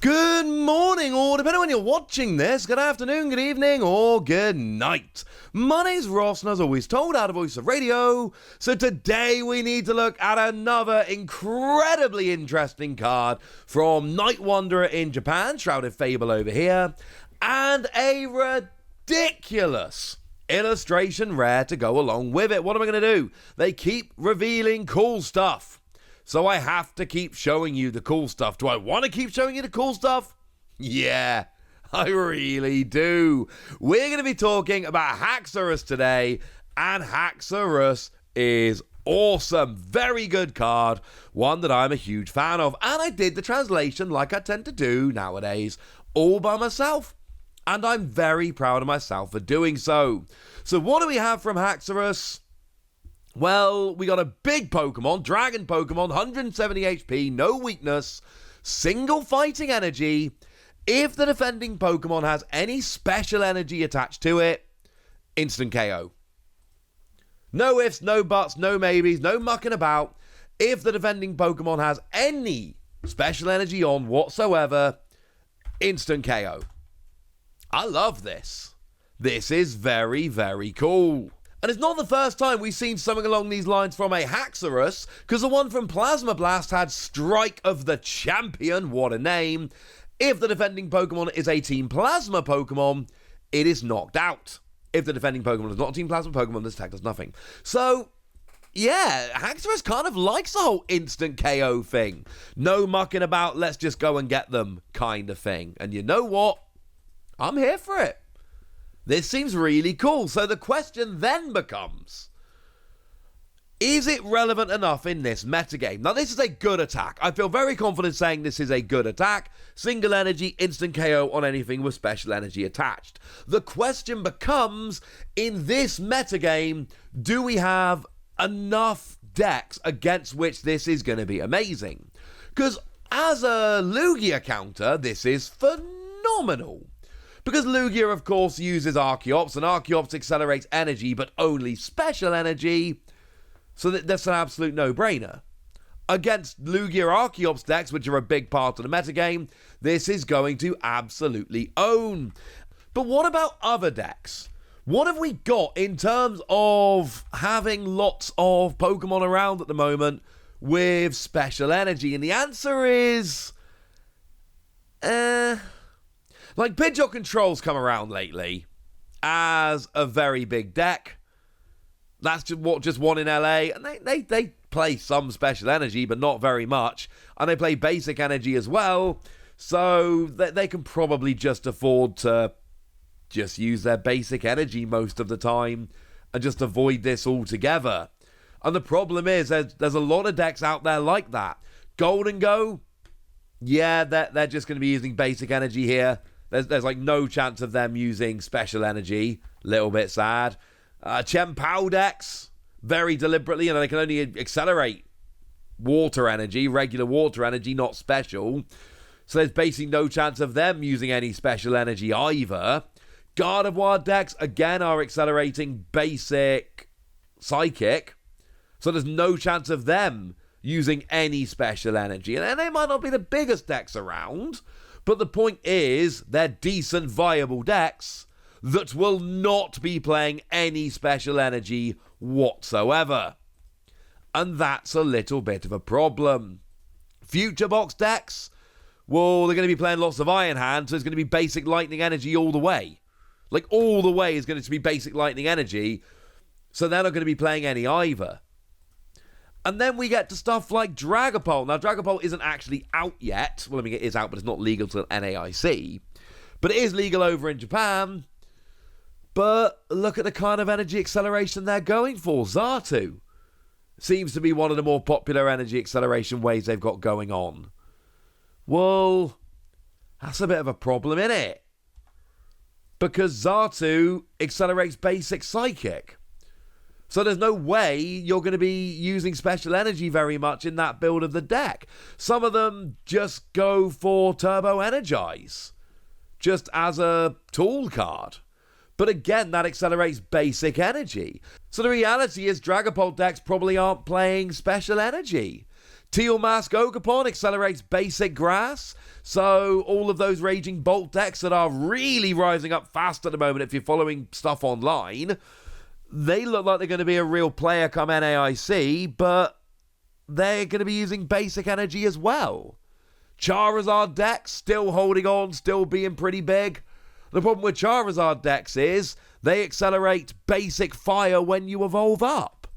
Good morning, or depending on when you're watching this, good afternoon, good evening, or good night. My name's Ross, and as always told, out of Voice of Radio. So today we need to look at another incredibly interesting card from Night Wanderer in Japan, Shrouded Fable over here, and a ridiculous illustration rare to go along with it. What am I going to do? They keep revealing cool stuff. So I have to keep showing you the cool stuff. Do I want to keep showing you the cool stuff? Yeah, I really do. We're going to be talking about Haxorus today, and Haxorus is awesome. Very good card. One that I'm a huge fan of. And I did the translation like I tend to do nowadays, all by myself. And I'm very proud of myself for doing so. So what do we have from Haxorus? Well, we got a big Pokemon, Dragon Pokemon, 170 HP, no weakness, single fighting energy. If the defending Pokemon has any special energy attached to it, instant KO. No ifs, no buts, no maybes, no mucking about. If the defending Pokemon has any special energy on whatsoever, instant KO. I love this. This is very, very cool. And it's not the first time we've seen something along these lines from a Haxorus, because the one from Plasma Blast had Strike of the Champion, what a name. If the defending Pokemon is a Team Plasma Pokemon, it is knocked out. If the defending Pokemon is not a Team Plasma Pokemon, this attack does nothing. So, yeah, Haxorus kind of likes the whole instant KO thing. No mucking about, let's just go and get them kind of thing. And you know what? I'm here for it. This seems really cool. So the question then becomes, is it relevant enough in this metagame? Now, this is a good attack. I feel very confident saying this is a good attack. Single energy, instant KO on anything with special energy attached. The question becomes, in this metagame, do we have enough decks against which this is going to be amazing? Because as a Lugia counter, this is phenomenal. Because Lugia, of course, uses Archeops, and Archeops accelerates energy, but only special energy, so that's an absolute no-brainer. Against Lugia Archeops decks, which are a big part of the metagame, this is going to absolutely own. But what about other decks? What have we got in terms of having lots of Pokemon around at the moment with special energy? And the answer is... Like, Pidgeot Control's come around lately as a very big deck. That's just one in LA. And they play some special energy, but not very much. And they play basic energy as well. So they can probably just afford to just use their basic energy most of the time and just avoid this altogether. And the problem is there's a lot of decks out there like that. Golden Go, yeah, they're just going to be using basic energy here. There's like no chance of them using special energy. Little bit sad. Chien-Pao decks, very deliberately, and they can only accelerate water energy, regular water energy, not special. So there's basically no chance of them using any special energy either. Gardevoir decks, again, are accelerating basic psychic. So there's no chance of them using any special energy. And they might not be the biggest decks around, but the point is, they're decent, viable decks that will not be playing any special energy whatsoever. And that's a little bit of a problem. Future Box decks, well, they're going to be playing lots of Iron Hand, so it's going to be basic lightning energy all the way. Like, all the way is going to be basic lightning energy, so they're not going to be playing any either. And then we get to stuff like Dragapult. Now, Dragapult isn't actually out yet. Well, I mean, it is out, but it's not legal till NAIC. But it is legal over in Japan. But look at the kind of energy acceleration they're going for. Xatu seems to be one of the more popular energy acceleration ways they've got going on. Well, that's a bit of a problem, isn't it? Because Xatu accelerates basic psychic. So there's no way you're going to be using special energy very much in that build of the deck. Some of them just go for Turbo Energize, just as a tool card. But again, that accelerates basic energy. So the reality is Dragapult decks probably aren't playing special energy. Teal Mask Ogerpon accelerates basic grass. So all of those Raging Bolt decks that are really rising up fast at the moment, if you're following stuff online, they look like they're going to be a real player come NAIC, but they're going to be using basic energy as well. Charizard decks still holding on, still being pretty big. The problem with Charizard decks is they accelerate basic fire when you evolve up.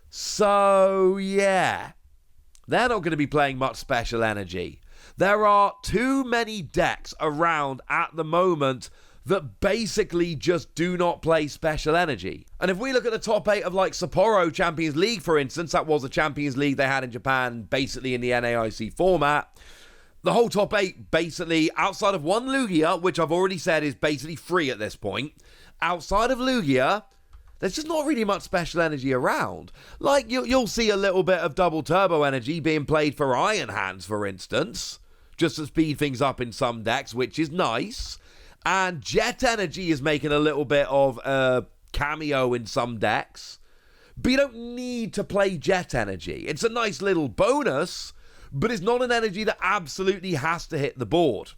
So, yeah, they're not going to be playing much special energy. There are too many decks around at the moment that basically just do not play special energy. And if we look at the top 8 of like Sapporo Champions League, for instance, that was a Champions League they had in Japan, basically in the NAIC format. The whole top 8, basically, outside of one Lugia, which I've already said is basically free at this point, outside of Lugia, there's just not really much special energy around. Like, you'll see a little bit of double turbo energy being played for Iron Hands, for instance, just to speed things up in some decks, which is nice. And Jet Energy is making a little bit of a cameo in some decks. But you don't need to play Jet Energy. It's a nice little bonus, but it's not an energy that absolutely has to hit the board.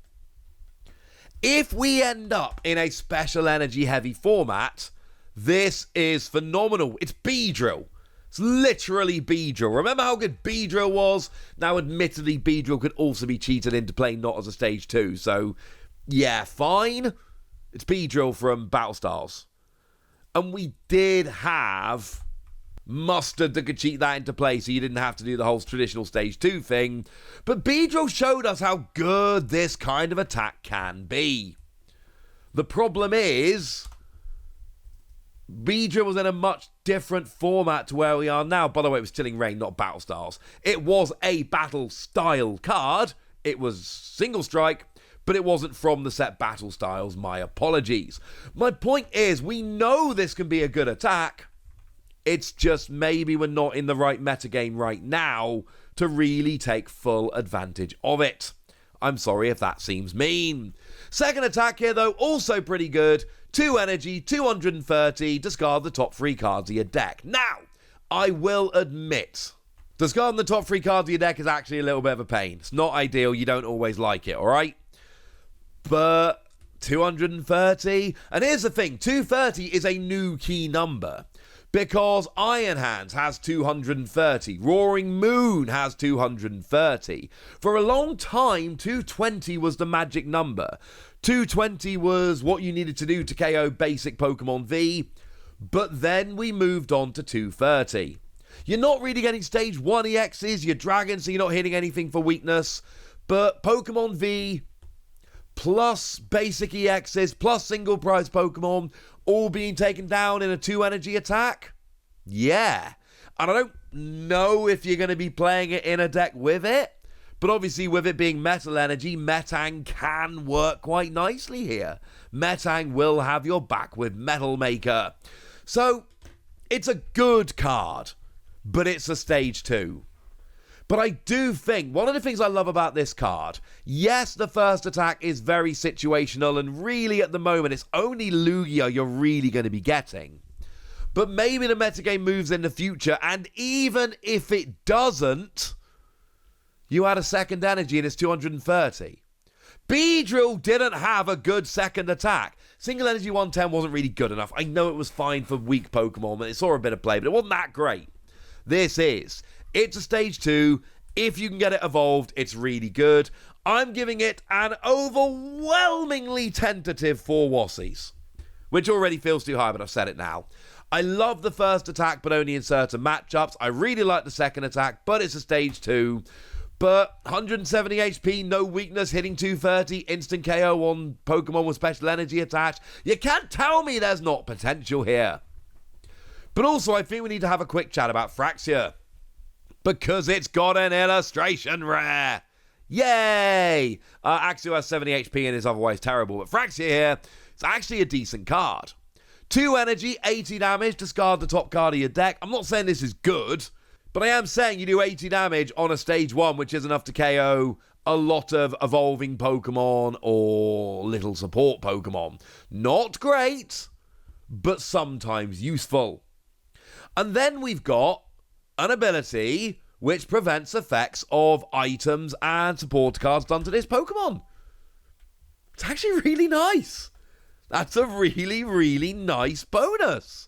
If we end up in a special energy heavy format, this is phenomenal. It's Beedrill. It's literally Beedrill. Remember how good Beedrill was? Now, admittedly, Beedrill could also be cheated into playing not as a stage 2, so yeah, fine. It's Beedrill from Battle Styles. And we did have Mustard that could cheat that into play, so you didn't have to do the whole traditional stage 2 thing. But Beedrill showed us how good this kind of attack can be. The problem is, Beedrill was in a much different format to where we are now. By the way, it was Chilling Reign, not Battle Styles. It was a Battle Style card. It was single strike, but it wasn't from the set Battle Styles. My apologies. My point is, we know this can be a good attack. It's just maybe we're not in the right metagame right now to really take full advantage of it. I'm sorry if that seems mean. Second attack here, though, also pretty good. 2 energy, 230, discard the top 3 cards of your deck. Now, I will admit, discarding the top 3 cards of your deck is actually a little bit of a pain. It's not ideal. You don't always like it, all right? But 230, and here's the thing, 230 is a new key number because Iron Hands has 230, Roaring Moon has 230. For a long time, 220 was the magic number. 220 was what you needed to do to KO basic Pokemon V, but then we moved on to 230. You're not really getting stage 1 EXs, you're Dragon, so you're not hitting anything for weakness, but Pokemon V plus basic EXs, plus single prize Pokemon, all being taken down in a 2 energy attack? Yeah. And I don't know if you're going to be playing it in a deck with it, but obviously with it being metal energy, Metang can work quite nicely here. Metang will have your back with Metal Maker. So, it's a good card, but it's a stage 2. But I do think, one of the things I love about this card, yes, the first attack is very situational, and really at the moment it's only Lugia you're really going to be getting. But maybe the metagame moves in the future, and even if it doesn't, you add a second energy and it's 230. Beedrill didn't have a good second attack. Single energy 110 wasn't really good enough. I know it was fine for weak Pokemon, and it saw a bit of play, but it wasn't that great. This is. It's a stage 2. If you can get it evolved, it's really good. I'm giving it an overwhelmingly tentative 4 Wassies, which already feels too high, but I've said it now. I love the first attack, but only in certain matchups. I really like the second attack, but it's a stage 2. But 170 HP, no weakness, hitting 230, instant KO on Pokemon with special energy attached. You can't tell me there's not potential here. But also, I think we need to have a quick chat about Fraxure, because it's got an illustration rare. Yay! Axio has 70 HP and is otherwise terrible, but Fraxure here, it's actually a decent card. 2 energy, 80 damage, discard the top card of your deck. I'm not saying this is good, but I am saying you do 80 damage on a stage 1, which is enough to KO a lot of evolving Pokemon or little support Pokemon. Not great, but sometimes useful. And then we've got an ability which prevents effects of items and support cards done to this Pokemon. It's actually really nice. That's a really, really nice bonus.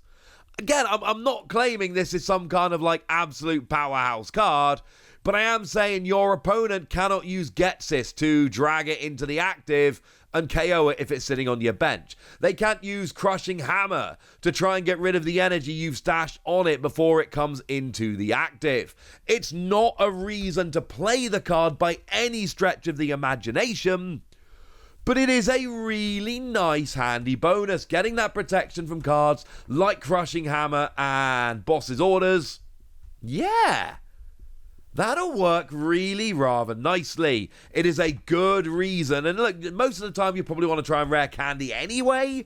Again, I'm not claiming this is some kind of like absolute powerhouse card, but I am saying your opponent cannot use Ghetsis to drag it into the active and KO it if it's sitting on your bench. They can't use Crushing Hammer to try and get rid of the energy you've stashed on it before it comes into the active. It's not a reason to play the card by any stretch of the imagination, but it is a really nice handy bonus. Getting that protection from cards like Crushing Hammer and Boss's Orders, yeah, that'll work really rather nicely. It is a good reason. And look, most of the time you probably want to try and rare candy anyway.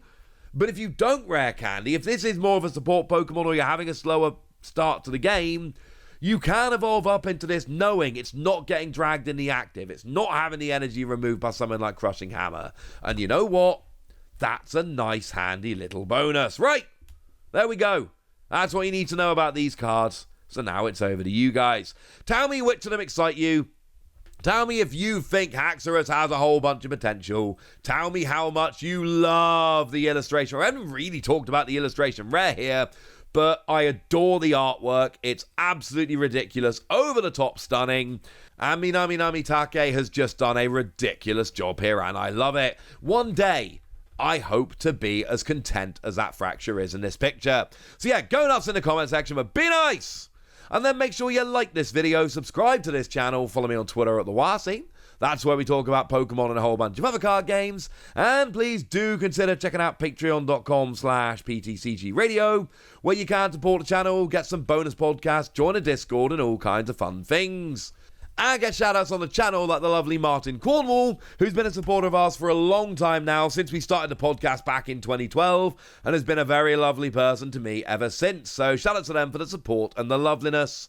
But if you don't rare candy, if this is more of a support Pokemon or you're having a slower start to the game, you can evolve up into this knowing it's not getting dragged in the active. It's not having the energy removed by something like Crushing Hammer. And you know what? That's a nice, handy little bonus. Right, there we go. That's what you need to know about these cards. So now it's over to you guys. Tell me which of them excite you. Tell me if you think Haxorus has a whole bunch of potential. Tell me how much you love the illustration. I haven't really talked about the illustration rare here, but I adore the artwork. It's absolutely ridiculous, over the top stunning. And Minami Take has just done a ridiculous job here, and I love it. One day, I hope to be as content as that Fraxure is in this picture. So yeah, go nuts in the comment section, but be nice! And then make sure you like this video, subscribe to this channel, follow me on Twitter at TheWasi. That's where we talk about Pokemon and a whole bunch of other card games. And please do consider checking out patreon.com/PTCG Radio, where you can support the channel, get some bonus podcasts, join a Discord, and all kinds of fun things. And get shoutouts on the channel like the lovely Martin Cornwall, who's been a supporter of ours for a long time now, since we started the podcast back in 2012, and has been a very lovely person to me ever since. So shout out to them for the support and the loveliness.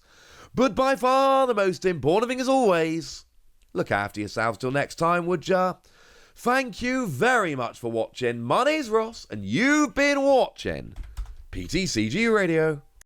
But by far the most important thing, as always, look after yourselves till next time, would ya? Thank you very much for watching. My name's Ross, and you've been watching PTCG Radio.